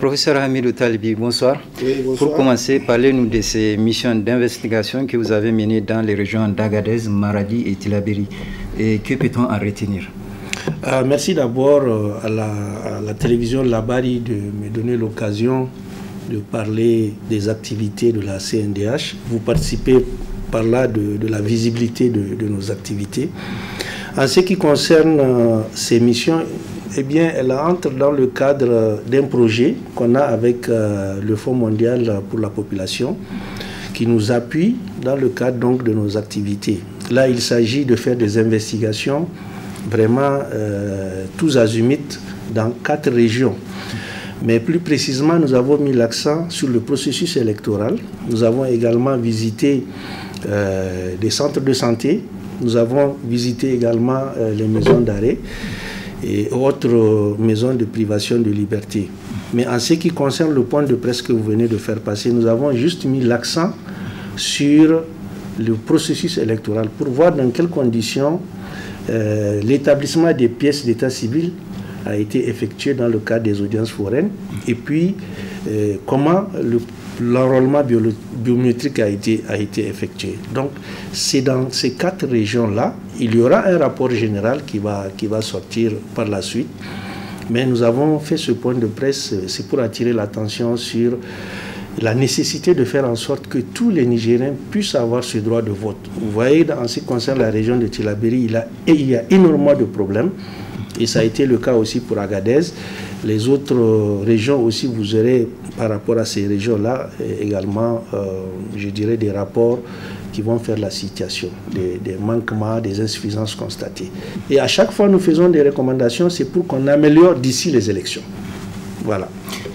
Professeur Hamidou Talibi, bonsoir. Oui, bonsoir. Pour commencer, parlez-nous de ces missions d'investigation que vous avez menées dans les régions d'Agadez, Maradi et Tillabéri. Et que peut-on en retenir? Merci d'abord à la télévision Labari de me donner l'occasion de parler des activités de la CNDH. Vous participez par là de la visibilité de nos activités. En ce qui concerne ces missions, eh bien, elles entrent dans le cadre d'un projet qu'on a avec le Fonds mondial pour la population qui nous appuie dans le cadre donc de nos activités. Là, il s'agit de faire des investigations vraiment tous azimuts dans 4 régions. Mais plus précisément, nous avons mis l'accent sur le processus électoral. Nous avons également visité des centres de santé. Nous avons visité également les maisons d'arrêt et autres maisons de privation de liberté. Mais en ce qui concerne le point de presse que vous venez de faire passer, nous avons juste mis l'accent sur le processus électoral pour voir dans quelles conditions l'établissement des pièces d'état civil a été effectué dans le cadre des audiences foraines et puis comment l'enrôlement biométrique a été effectué. Donc c'est dans ces 4 régions-là, il y aura un rapport général qui va sortir par la suite. Mais nous avons fait ce point de presse, c'est pour attirer l'attention sur la nécessité de faire en sorte que tous les Nigériens puissent avoir ce droit de vote. Vous voyez, en ce qui concerne la région de Tillabéri, il y a énormément de problèmes. Et ça a été le cas aussi pour Agadez. Les autres régions aussi, vous aurez par rapport à ces régions-là également, je dirais, des rapports qui vont faire la situation, des manquements, des insuffisances constatées. Et à chaque fois, nous faisons des recommandations, c'est pour qu'on améliore d'ici les élections. Voilà.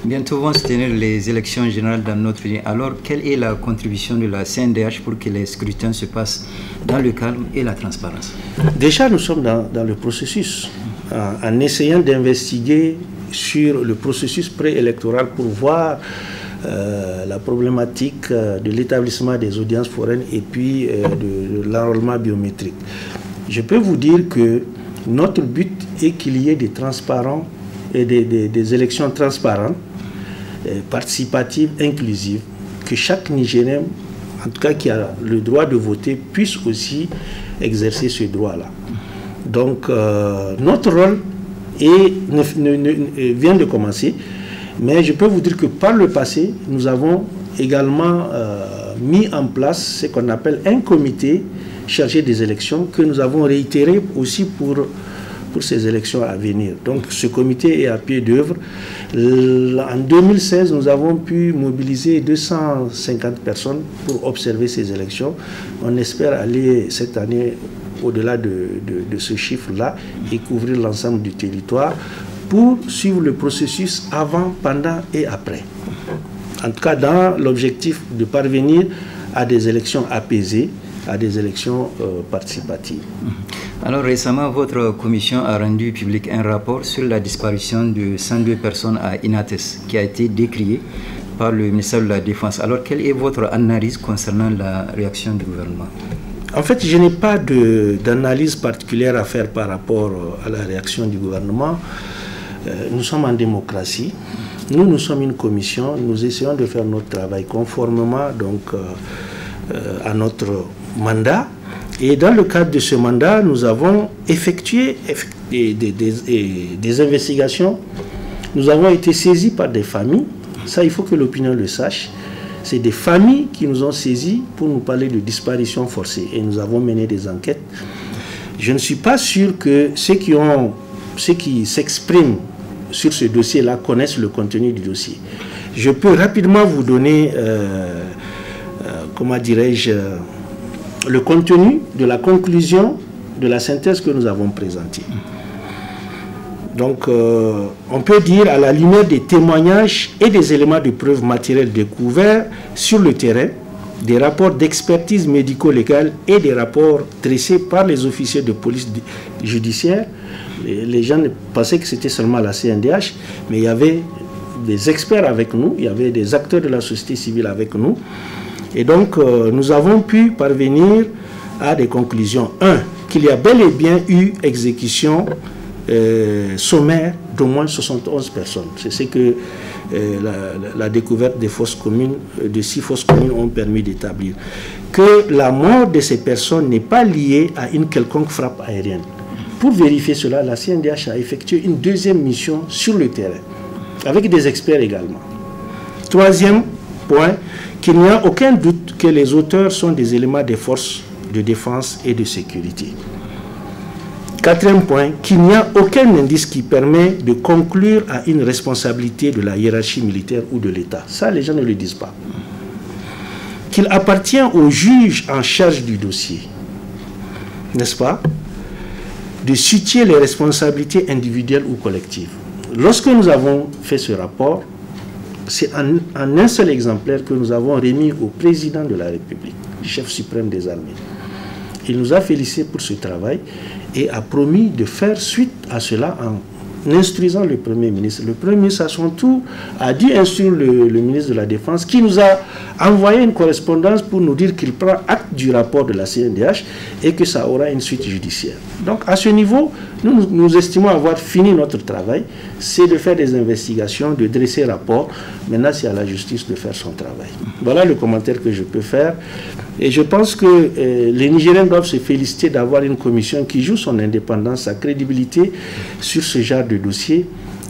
Bientôt vont se tenir les élections générales dans notre pays. Alors, quelle est la contribution de la CNDH pour que les scrutins se passent dans le calme et la transparence? Déjà, nous sommes dans le processus, en essayant d'investiguer sur le processus préélectoral pour voir la problématique de l'établissement des audiences foraines et puis de l'enrôlement biométrique. Je peux vous dire que notre but est qu'il y ait des transparents et des élections transparentes, participatives, inclusives, que chaque Nigérien, en tout cas qui a le droit de voter, puisse aussi exercer ce droit-là. Donc notre rôle vient de commencer, mais je peux vous dire que par le passé, nous avons également mis en place ce qu'on appelle un comité chargé des élections que nous avons réitéré aussi pour ces élections à venir. Donc ce comité est à pied d'œuvre. En 2016, nous avons pu mobiliser 250 personnes pour observer ces élections. On espère aller cette année au-delà de ce chiffre-là et couvrir l'ensemble du territoire pour suivre le processus avant, pendant et après. En tout cas, dans l'objectif de parvenir à des élections apaisées, à des élections participatives. Alors récemment, votre commission a rendu public un rapport sur la disparition de 102 personnes à Inates qui a été décrié par le ministère de la Défense. Alors quelle est votre analyse concernant la réaction du gouvernement? En fait, je n'ai pas d'analyse particulière à faire par rapport à la réaction du gouvernement. Nous sommes en démocratie. Nous sommes une commission. Nous essayons de faire notre travail conformément donc, à notre mandat. Et dans le cadre de ce mandat, nous avons effectué des investigations. Nous avons été saisis par des familles. Ça, il faut que l'opinion le sache. C'est des familles qui nous ont saisis pour nous parler de disparition forcée. Et nous avons mené des enquêtes. Je ne suis pas sûr que ceux qui s'expriment sur ce dossier-là connaissent le contenu du dossier. Je peux rapidement vous donner, comment dirais-je, le contenu de la conclusion de la synthèse que nous avons présentée. Donc, on peut dire, à la lumière des témoignages et des éléments de preuve matériels découverts sur le terrain, des rapports d'expertise médico-légale et des rapports dressés par les officiers de police judiciaire, les gens pensaient que c'était seulement la CNDH, mais il y avait des experts avec nous, il y avait des acteurs de la société civile avec nous. Et donc, nous avons pu parvenir à des conclusions. Un, qu'il y a bel et bien eu exécution sommaire d'au moins 71 personnes. C'est ce que la découverte des fosses communes, de 6 fosses communes ont permis d'établir. Que la mort de ces personnes n'est pas liée à une quelconque frappe aérienne. Pour vérifier cela, la CNDH a effectué une deuxième mission sur le terrain, avec des experts également. Troisième point, qu'il n'y a aucun doute que les auteurs sont des éléments des forces de défense et de sécurité. Quatrième point, qu'il n'y a aucun indice qui permet de conclure à une responsabilité de la hiérarchie militaire ou de l'État. Ça, les gens ne le disent pas. Qu'il appartient au juge en charge du dossier, n'est-ce pas, de situer les responsabilités individuelles ou collectives. Lorsque nous avons fait ce rapport, c'est en un seul exemplaire que nous avons remis au président de la République, chef suprême des armées. Il nous a félicité pour ce travail et a promis de faire suite à cela en instruisant le Premier ministre. Le Premier ministre, à son tour, a dû instruire le ministre de la Défense, qui nous a envoyé une correspondance pour nous dire qu'il prend acte du rapport de la CNDH et que ça aura une suite judiciaire. Donc, à ce niveau, nous estimons avoir fini notre travail. C'est de faire des investigations, de dresser rapport. Maintenant, c'est à la justice de faire son travail. Voilà le commentaire que je peux faire. Et je pense que les Nigériens doivent se féliciter d'avoir une commission qui joue son indépendance, sa crédibilité sur ce genre de dossier.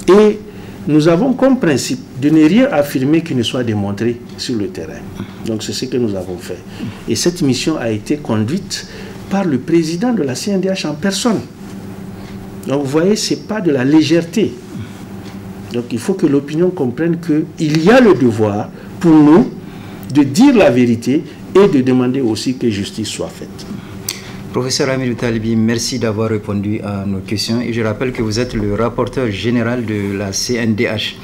Et nous avons comme principe de ne rien affirmer qui ne soit démontré sur le terrain. Donc c'est ce que nous avons fait. Et cette mission a été conduite par le président de la CNDH en personne. Donc vous voyez, ce n'est pas de la légèreté. Donc il faut que l'opinion comprenne qu'il y a le devoir pour nous de dire la vérité et de demander aussi que justice soit faite. Professeur Hamidou Talibi, merci d'avoir répondu à nos questions. Et je rappelle que vous êtes le rapporteur général de la CNDH.